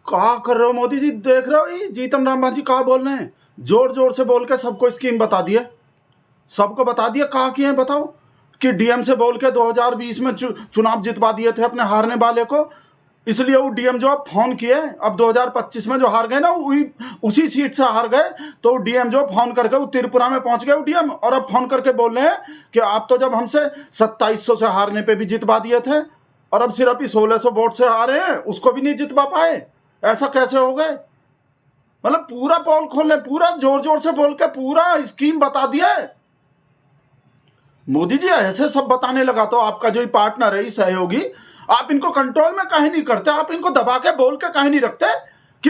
क्या कर रहे हो मोदी जी? देख रहे हो ये जीतन राम मांझी कहा बोल रहे हैं, जोर जोर से बोल के सबको स्कीम बता दिए, सबको बता दिए कहा किए हैं बताओ। कि डीएम से बोल के 2020 में चुनाव जितवा दिए थे अपने हारने वाले को, इसलिए वो डीएम जो अब फोन किए, अब 2025 में जो हार गए ना उसी सीट से हार गए, तो डीएम जो फोन करके वो त्रिपुरा में पहुंच गए वो डीएम, और अब फोन करके बोल रहे हैं कि आप तो जब हमसे 2700 से हारने पे भी जितवा दिए थे और अब सिर्फ ही 1600 वोट से हारे हैं, उसको भी नहीं जितवा पाए, ऐसा कैसे हो गए? मतलब पूरा पोल खोलने, पूरा जोर जोर से बोल के पूरा स्कीम बता दिया है मोदी जी। ऐसे सब बताने लगा तो आपका जो पार्टनर है सहयोगी, आप इनको कंट्रोल में काहे नहीं करते? आप इनको दबा के बोल के काहे नहीं रखते कि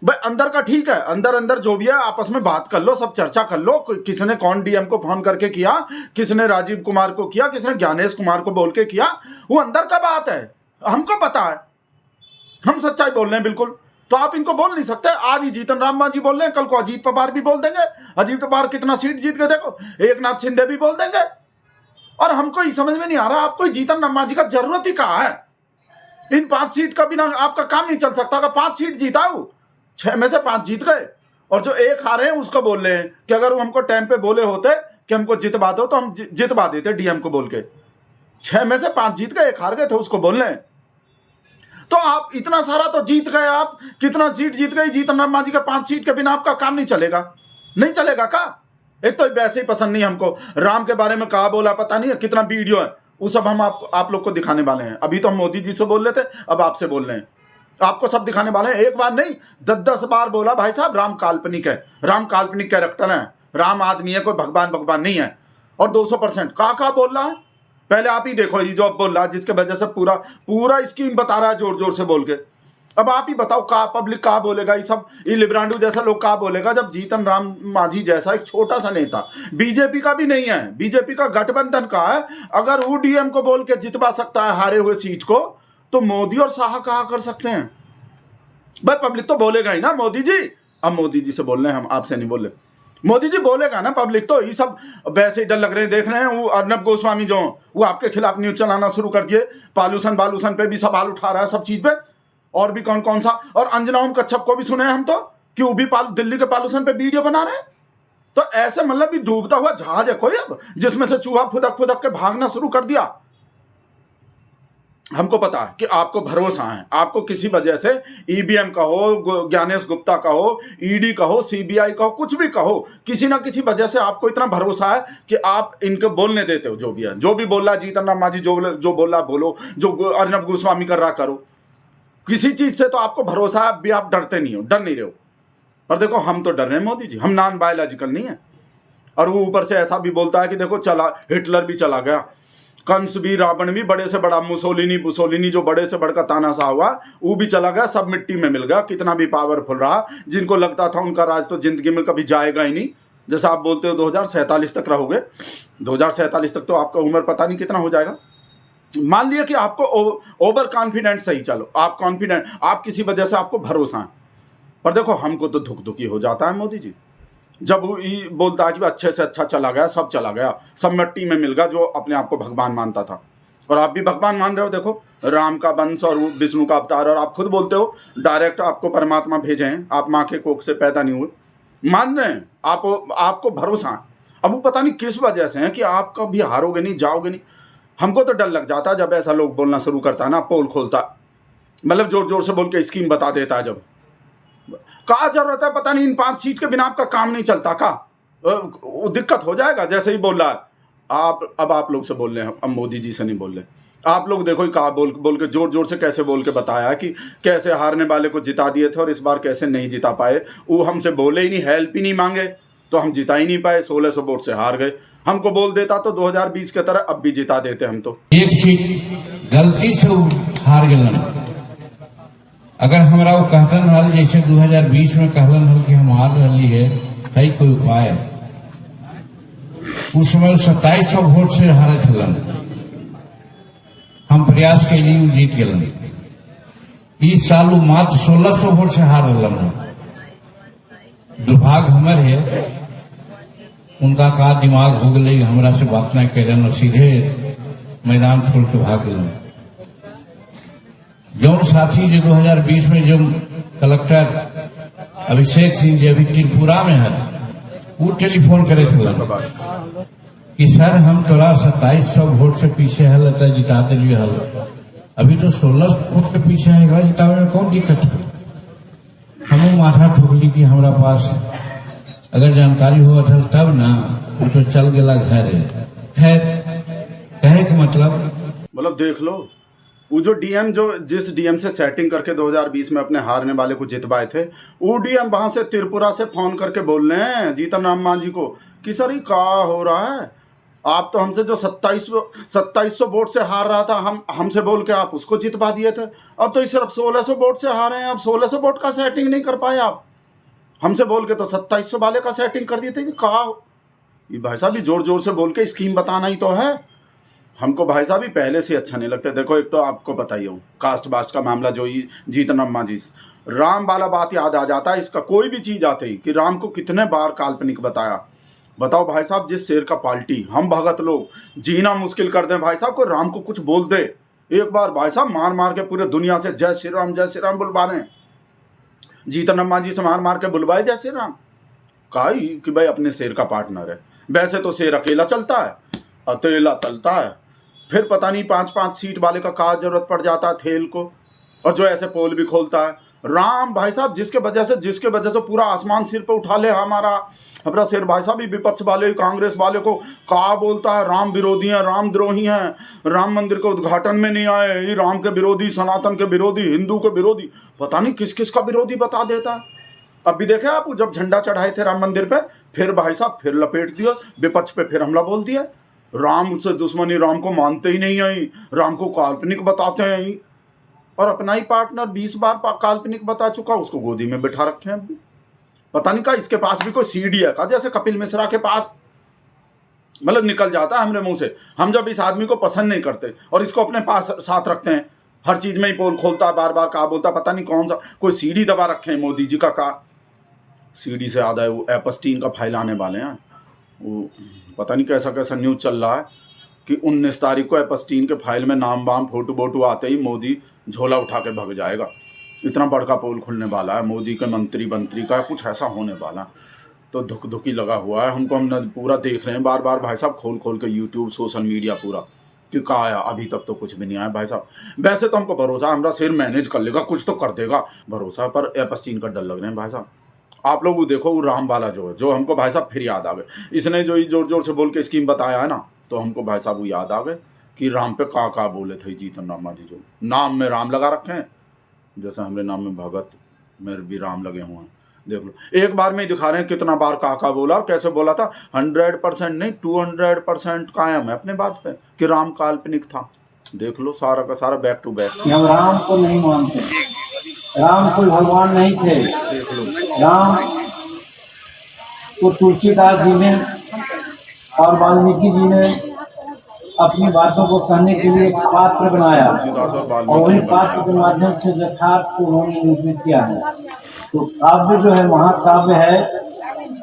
भाई अंदर का ठीक है, अंदर अंदर जो भी है आपस में बात कर लो, सब चर्चा कर लो, किसने कौन डीएम को फोन करके किया, किसने राजीव कुमार को किया, किसने ज्ञानेश कुमार को बोल के किया, वो अंदर का बात है, हमको पता है, हम सच्चाई बोल रहे हैं बिल्कुल। तो आप इनको बोल नहीं सकते। आज ही जीतन राम मांझी बोल रहे हैं, कल को अजीत पवार भी बोल देंगे, अजीत पवार कितना सीट जीत के देखो, एकनाथ शिंदे भी बोल देंगे, और हमको ही समझ में नहीं आ रहा आपको जीतन राम मांझी का जरूरत ही कहाँ है? इन 5 सीट का बिना आपका काम नहीं चल सकता। अगर 5 सीट जीता वो 6 में से 5 जीत गए, और जो 1 हारे हैं उसको बोल रहे हैं कि अगर वो हमको टाइम पे बोले होते कि हमको जितवा दो तो हम जितवा देते डीएम को बोल के। 6 में से 5 जीत गए, 1 हार गए थे, उसको बोल रहे हैं। तो आप इतना सारा तो जीत गए, आप कितना सीट जीत गए जीतन राम मांझी का? 5 सीट के बिना आपका काम नहीं चलेगा, नहीं चलेगा का? एक तो वैसे ही पसंद नहीं हमको, राम के बारे में कहा बोला पता नहीं है, कितना वीडियो है, वो सब हम आप लोग को दिखाने वाले हैं। अभी तो हम मोदी जी से बोल रहे थे, अब आपसे बोल रहे हैं, आपको सब दिखाने वाले हैं। एक बार नहीं 10-10 बार बोला भाई साहब राम काल्पनिक है, राम काल्पनिक कैरेक्टर है, राम आदमी है, कोई भगवान नहीं है। और 200% का बोल रहा है, पहले आप ही देखो ये जो अब बोल रहा है, जिसके वजह से पूरा स्कीम बता रहा है जोर जोर से बोल के। अब आप ही बताओ का पब्लिक कहा बोलेगा, ये सब ये लिब्रांडू जैसा लोग कहा बोलेगा, जब जीतन राम मांझी जैसा एक छोटा सा नेता, बीजेपी का भी नहीं है, बीजेपी का गठबंधन का है, अगर वो डीएम को बोल के जितवा सकता है हारे हुए सीट को, तो मोदी और शाह कहा कर सकते हैं? भाई पब्लिक तो बोलेगा ही ना मोदी जी। अब मोदी जी से बोल रहे हैं, हम आपसे नहीं बोल रहे, मोदी जी बोलेगा ना पब्लिक। तो ये सब वैसे ही डर लग रहे हैं, देख रहे हैं वो अर्नब गोस्वामी जो वो आपके खिलाफ न्यूज चलाना शुरू कर दिए, बालूसन पे भी सवाल उठा रहा है सब चीज पे, और भी कौन सा, और अंजना ओम कच्छप को भी सुने हम तो कि वो भी दिल्ली के पालूसन पे वीडियो बना रहे हैं। तो ऐसे मतलब भी डूबता हुआ जहाज है कोई अब, जिसमें से चूहा फुदक फुदक के भागना शुरू कर दिया। हमको पता है कि आपको भरोसा है, आपको किसी वजह से ईवीएम का हो, ज्ञानेश गुप्ता का हो, ईडी का हो, सीबीआई का हो, कुछ भी कहो, किसी ना किसी वजह से आपको इतना भरोसा है कि आप इनको बोलने देते हो। जो भी है, जो भी बोल रहा है जीतन राम मांझी, जो बोल रहा बोलो, जो अर्नब गोस्वामी कर रहा करो, किसी चीज से तो आपको भरोसा है, भी आप डरते नहीं हो, डर नहीं रहे हो। पर देखो हम तो डर रहे हैं मोदी जी, हम नॉन बायोलॉजिकल नहीं है। और वो ऊपर से ऐसा भी बोलता है कि देखो चला, हिटलर भी चला गया, कंस भी, रावण भी, बड़े से बड़ा मुसोलिनी जो बड़े से बड़का तानाशाह हुआ वो भी चला गया, सब मिट्टी में मिल गया। कितना भी पावरफुल रहा, जिनको लगता था उनका राज तो जिंदगी में कभी जाएगा ही नहीं। जैसा आप बोलते हो 2047 तक रहोगे, 2047 तक तो आपका उम्र पता नहीं कितना हो जाएगा। मान लिया कि आपको ओवर कॉन्फिडेंट सही, चलो आप कॉन्फिडेंट, आप किसी वजह से आपको भरोसा है, पर देखो हमको तो धुक हो जाता है मोदी जी जब वो ये बोलता है कि अच्छे से अच्छा चला गया, सब चला गया, सब मिट्टी में मिल गया, जो अपने आप को भगवान मानता था। और आप भी भगवान मान रहे हो, देखो राम का वंश और विष्णु का अवतार, और आप खुद बोलते हो डायरेक्ट आपको परमात्मा भेजे हैं, आप माँ के कोख से पैदा नहीं हुए, मान रहे हैं, आपको भरोसा है। अब वो पता नहीं किस वजह से है कि आप कभी हारोगे नहीं, जाओगे नहीं। हमको तो डर लग जाता है जब ऐसा लोग बोलना शुरू करता है ना, पोल खोलता, मतलब जोर जोर से बोल के स्कीम बता देता है। जब क्या जरूरत है, पता नहीं इन 5 सीट के बिना आपका काम नहीं चलता का, वो दिक्कत हो जाएगा। जैसे ही बोल रहा है अब आप लोग से बोल रहे हैं, अब मोदी जी से नहीं बोल रहे। आप लोग देखो कहा बोल के जोर जोर से कैसे बोल के बताया कि कैसे हारने वाले को जिता दिए थे और इस बार कैसे नहीं जिता पाए। वो हमसे बोले ही नहीं, हेल्प ही नहीं मांगे, तो हम जिता ही नहीं पाए, 1600 वोट से हार गए। हमको बोल देता तो 2020 के तरह अब भी जिता देते हम तो। एक सीट गलती से हार गए। अगर हमरा वो कहतन हल जैसे 2020 में कहलन हल कि हम हार रही है, कई कोई उपाय, उस समय 2700 वोट से हारे थलन, हम प्रयास के लिए जीत गए। इस साल वो मात्र 1600 वोट से हार रहा। दुर्भाग्य हमारे है, उनका का दिमाग हो गए, हमरा से बात नहीं कैलन और सीधे मैदान छोड़ के भाग गए। जौन साथी जो 2020 में जब कलेक्टर अभिषेक सिंह जी अभी त्रिपुरा में है, वो टेलीफोन करे थे कि सर हम तोरा 2700 वोट से पीछे है, लगता है जिता दिल्ली हल, अभी तो 16 वोट से पीछे है, एकरा जितावे में कौन दिक्कत है। हम माथा ठोकली कि हमारा पास अगर जानकारी हुआ था तब ना, तो चल गया घर। खैर कहे के मतलब देख लो, वो जो डीएम जो जिस डीएम से सेटिंग करके 2020 में अपने हारने वाले को जितवाए थे, वो डीएम वहां से त्रिपुरा से फोन करके बोल रहे हैं जीतन राम मांझी को कि सर ये क्या हो रहा है, आप तो हमसे जो 2700 वोट से हार रहा था, हमसे बोल के आप उसको जितवा दिए थे, अब तो सिर्फ 1600 वोट से हारे हैं, अब 1600 वोट का सेटिंग नहीं कर पाए आप, हमसे बोल के तो 2700 वाले का सेटिंग कर दिए थे। कि कहा ये भाई साहब भी जोर जोर से बोल के स्कीम बताना ही तो है। हमको भाई साहब ही पहले से अच्छा नहीं लगता। देखो, एक तो आपको बताइए हूँ कास्ट बास्ट का मामला जो ही जीतन राम मांझी, राम वाला बात याद आ जाता है इसका, कोई भी चीज़ आते ही कि राम को कितने बार काल्पनिक बताया। बताओ भाई साहब, जिस शेर का पाल्टी हम भगत लोग जीना मुश्किल कर दें भाई साहब को, राम को कुछ बोल दे एक बार भाई साहब, मार मार के पूरे दुनिया से जय श्री राम बुलवा रहे। जीतन राम मांझी से मार मार के बुलवाए जय श्री राम, कहा कि भाई अपने शेर का पार्टनर है। वैसे तो शेर अकेला चलता है, अकेला तलता है, फिर पता नहीं 5-5 सीट वाले का जरूरत पड़ जाता है थेल को, और जो ऐसे पोल भी खोलता है। राम भाई साहब जिसके वजह से पूरा आसमान सिर पे उठा ले हमारा शेर भाई साहब, विपक्ष वाले कांग्रेस वाले को कहा बोलता है राम विरोधी हैं, राम द्रोही हैं, राम मंदिर के उद्घाटन में नहीं आए, ये राम के विरोधी, सनातन के विरोधी, हिंदू के विरोधी, पता नहीं किस किस का विरोधी बता देता है। अब भी देखे आप, जब झंडा चढ़ाए थे राम मंदिर पे, फिर भाई साहब फिर लपेट दिया विपक्ष पे, फिर हमला बोल दिया। राम से दुश्मनी, राम को मानते ही नहीं है, राम को काल्पनिक बताते हैं, और अपना ही पार्टनर 20 बार काल्पनिक बता चुका, उसको गोदी में बिठा रखे हैं। पता नहीं का इसके पास भी कोई सीडी है का, जैसे कपिल मिश्रा के पास, मतलब निकल जाता है हमारे मुंह से। हम जब इस आदमी को पसंद नहीं करते और इसको अपने पास साथ रखते हैं, हर चीज में ही पोल खोलता है, बार बार कहा बोलता, पता नहीं कौन सा कोई सीडी दबा रखे हैं मोदी जी का सीडी से याद है वो एपस्टीन का फाइल आने वाले हैं, वो पता नहीं कैसा कैसा न्यूज़ चल रहा है कि 19 तारीख को एपस्टीन के फाइल में नाम वाम फोटो वोटो आते ही मोदी झोला उठा के भग जाएगा। इतना बड़का पोल खुलने वाला है, मोदी के मंत्री का कुछ ऐसा होने वाला, तो धुकी लगा हुआ है हमको। हम पूरा देख रहे हैं बार बार भाई साहब, खोल के यूट्यूब, सोशल मीडिया पूरा, कि कहा आया, अभी तक तो कुछ भी नहीं आया भाई साहब। वैसे तो हमको भरोसा है हमारा शेर मैनेज कर लेगा, कुछ तो कर देगा, भरोसा, पर एपस्टीन का डर लग रहे हैं भाई साहब। आप लोग वो देखो, वो राम वाला जो हमको भाई साहब फिर याद आ गए, इसने जो जोर जोर से बोल के स्कीम बताया है ना, तो हमको भाई साहब वो याद आ गए कि राम पे का बोले थे जीतन राम मांझी, जो नाम में राम लगा रखे हैं, जैसे हमारे नाम में भगत मेरे भी राम लगे हुए हैं। देख लो, एक बार में ही दिखा रहे हैं कितना बार का बोला और कैसे बोला था। 100% नहीं, 200% कायम है अपने बात पे कि राम काल्पनिक था। देख लो, सारा का सारा बैक टू बैक। हम राम को नहीं मानते, राम कोई भगवान नहीं थे। देख लो, राम को तुलसीदास जी ने और वाल्मीकि जी ने अपनी बातों को कहने के लिए एक पात्र बनाया, और वही पात्र के माध्यम से यथार्थ को उन्होंने निरूपित किया है। तो काव्य जो है, महाकाव्य है,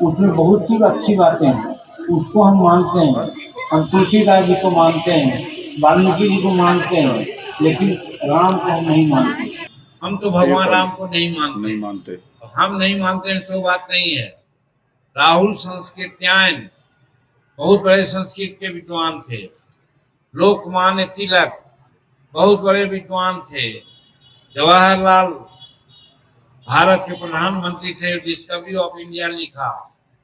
उसमें बहुत सी अच्छी बातें हैं, उसको हम मानते हैं। हम तुलसीदास जी को मानते हैं, वाल्मीकि जी को मानते हैं, लेकिन राम को हम नहीं मानते। हम तो भगवान राम को नहीं मानते। हम नहीं मानते ऐसी बात नहीं है। राहुल संस्कृत्यायन बहुत बड़े संस्कृत के विद्वान थे। लोकमान्य तिलक बहुत बड़े विद्वान थे। जवाहरलाल भारत के प्रधानमंत्री थे, डिस्कवरी ऑफ इंडिया लिखा।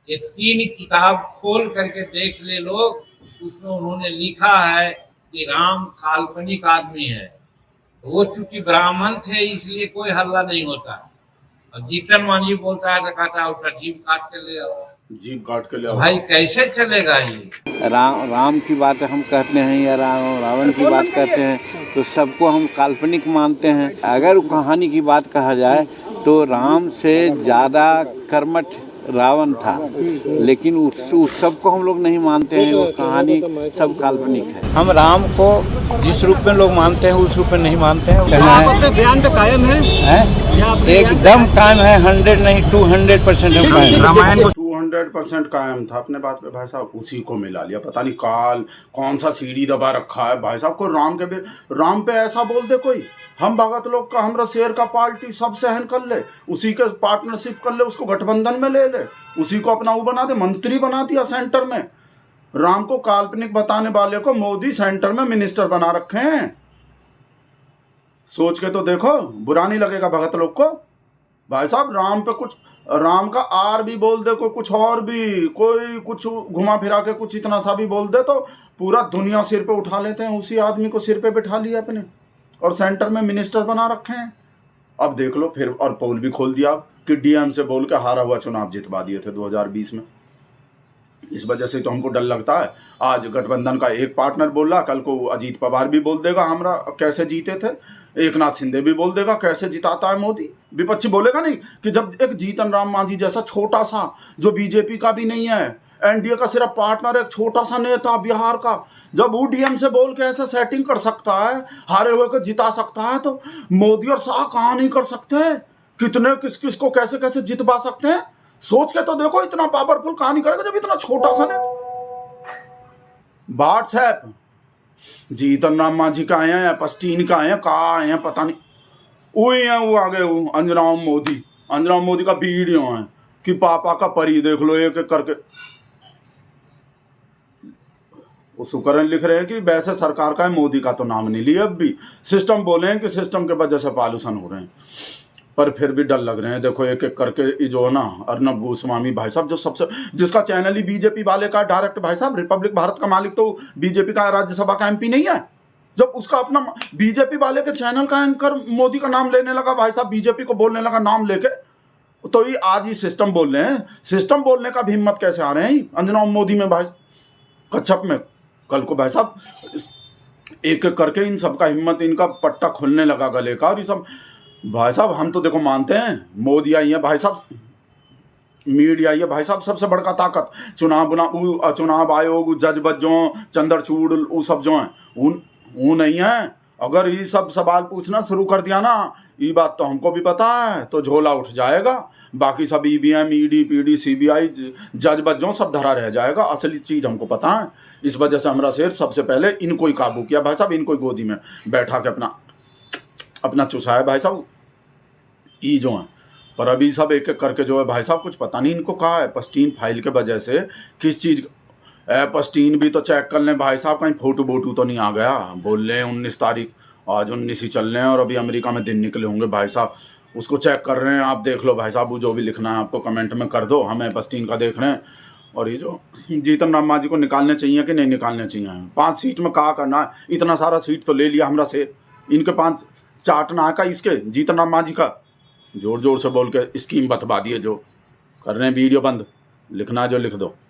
ये 3 किताब खोल करके देख ले लोग, उसमें उन्होंने लिखा है कि राम काल्पनिक आदमी है। वो चूंकि ब्राह्मण थे इसलिए कोई हल्ला नहीं होता। और जीतन मांझी बोलता है तो कहता है उसका जीभ काट के ले आओ, जीभ काट के ले आओ। भाई कैसे चलेगा ये? राम की बात हम कहते हैं या रावण की बात कहते हैं, तो सबको हम काल्पनिक मानते हैं। अगर कहानी की बात कहा जाए तो राम से ज़्यादा कर्मठ रावण था, लेकिन उस सबको हम लोग नहीं मानते हैं। वो कहानी सब काल्पनिक है। हम राम को जिस रूप में लोग मानते हैं उस रूप में नहीं मानते हैं। बयान पे कायम है, एकदम कायम है, 100 नहीं 200% हम कायम। रामायण को 200% कायम था अपने बात पे भाई साहब, उसी को मिला लिया। पता नहीं कौन सा सीढ़ी दबा रखा है भाई साहब को राम पे ऐसा बोल दे कोई, हम भगत लोग का, हमरा शेर का पार्टी सब सहन कर ले, उसी के पार्टनरशिप कर ले, उसको गठबंधन में ले ले, उसी को अपना वो बना दे, मंत्री बना दिया सेंटर में। राम को काल्पनिक बताने वाले को मोदी सेंटर में मिनिस्टर बना रखे हैं। सोच के तो देखो, बुरा नहीं लगेगा भगत लोग को? भाई साहब राम पे कुछ, राम का आर भी बोल दे, कोई कुछ और भी, कोई कुछ घुमा फिरा के कुछ इतना सा भी बोल दे तो पूरा दुनिया सिर पे उठा लेते हैं। उसी आदमी को सिर पे बिठा लिया अपने और सेंटर में मिनिस्टर बना रखे हैं। अब देख लो फिर, और पोल भी खोल दिया कि डीएम से बोल के हारा हुआ चुनाव जितवा दिए थे 2020 में। इस वजह से तो हमको डर लगता है। आज गठबंधन का एक पार्टनर बोल रहा, कल को अजीत पवार भी बोल देगा हमरा कैसे जीते थे, एकनाथ शिंदे भी बोल देगा कैसे जिताता है मोदी। विपक्षी बोलेगा नहीं कि जब एक जीतन राम मांझी जैसा छोटा सा, जो बीजेपी का भी नहीं है, एनडीए का सिर्फ पार्टनर, एक छोटा सा नेता बिहार का, जब वो डीएम से बोल के ऐसा सेटिंग कर सकता है, हारे हुए को जिता सकता है, तो मोदी और शाह कहाँ नहीं कर सकते? कितने किस किस को कैसे कैसे जितवा सकते हैं? सोच के तो देखो, इतना पावरफुल कहाँ नहीं करेगा जब इतना छोटा सा ने। व्हाट्सएप जीतन राम मांझी का आए हैं, पस्टीन का आए हैं, कहाँ आए हैं पता नहीं, वही है वो आगे, वो अंजनाम मोदी का वीडियो है कि पापा का परी देख लो, एक एक करके वो सुकरण लिख रहे हैं कि वैसे सरकार का है, मोदी का तो नाम नहीं लिया। अब भी सिस्टम बोले हैं कि सिस्टम के वजह से पॉल्यूशन हो रहे हैं, पर फिर भी डर लग रहे हैं। देखो एक एक करके ये जो है ना, अर्नब गोस्वामी भाई साहब, जो सबसे, जिसका चैनल ही बीजेपी वाले का डायरेक्ट, भाई साहब रिपब्लिक भारत का मालिक तो बीजेपी का राज्यसभा का एमपी नहीं है। जब उसका अपना बीजेपी वाले के चैनल का एंकर मोदी का नाम लेने लगा, भाई साहब बीजेपी को बोलने लगा नाम लेके, तो ये आज ही सिस्टम बोल रहे हैं। सिस्टम बोलने का भी हिम्मत कैसे आ रहे हैं अंजनाम मोदी में, भाई कच्छप में। कल को भाई साहब एक एक करके इन सबका हिम्मत, इनका पट्टा खुलने लगा गले का। और ये सब भाई साहब हम तो देखो मानते हैं मोदी आई है भाई साहब, मीडिया आई है भाई साहब सबसे बड़का ताकत। चुनाव आयोग, जज बज जो चंद्रचूड़ वो सब जो हैं, वो नहीं है। अगर ये सब सवाल पूछना शुरू कर दिया ना, ये बात तो हमको भी पता है, तो झोला उठ जाएगा। बाकी सब ईवीएम, ईडी, पीडी, सीबीआई, जज बज्जों सब धरा रह जाएगा। असली चीज़ हमको पता है। इस वजह से हमारा शेर सबसे पहले इनको ही काबू किया भाई साहब, इनको ही गोदी में बैठा के अपना चुसाया भाई साहब, ई जो है। पर अभी सब एक एक करके जो है भाई साहब, कुछ पता नहीं इनको कहा है पस्टीन फाइल के वजह से किस चीज़। पस्टीन भी तो चेक कर लें भाई साहब, कहीं फोटो वोटू तो नहीं आ गया। बोल रहे हैं 19 तारीख, आज 19 ही चल रहे हैं और अभी अमेरिका में दिन निकले होंगे भाई साहब, उसको चेक कर रहे हैं। आप देख लो भाई साहब, वो जो भी लिखना है आपको कमेंट में कर दो, हमें पस्टीन का देख रहे हैं। और ये जो जीतन राम मांझी को निकालने चाहिए कि नहीं निकालने चाहिए, 5 सीट में कहा करना है, इतना सारा सीट तो ले लिया हमरा से, इनके 5 चाटना का, इसके जीतन राम मांझी का जोर जोर से बोल के स्कीम बतवा दिए। जो कर रहे हैं वीडियो बंद, लिखना जो लिख दो।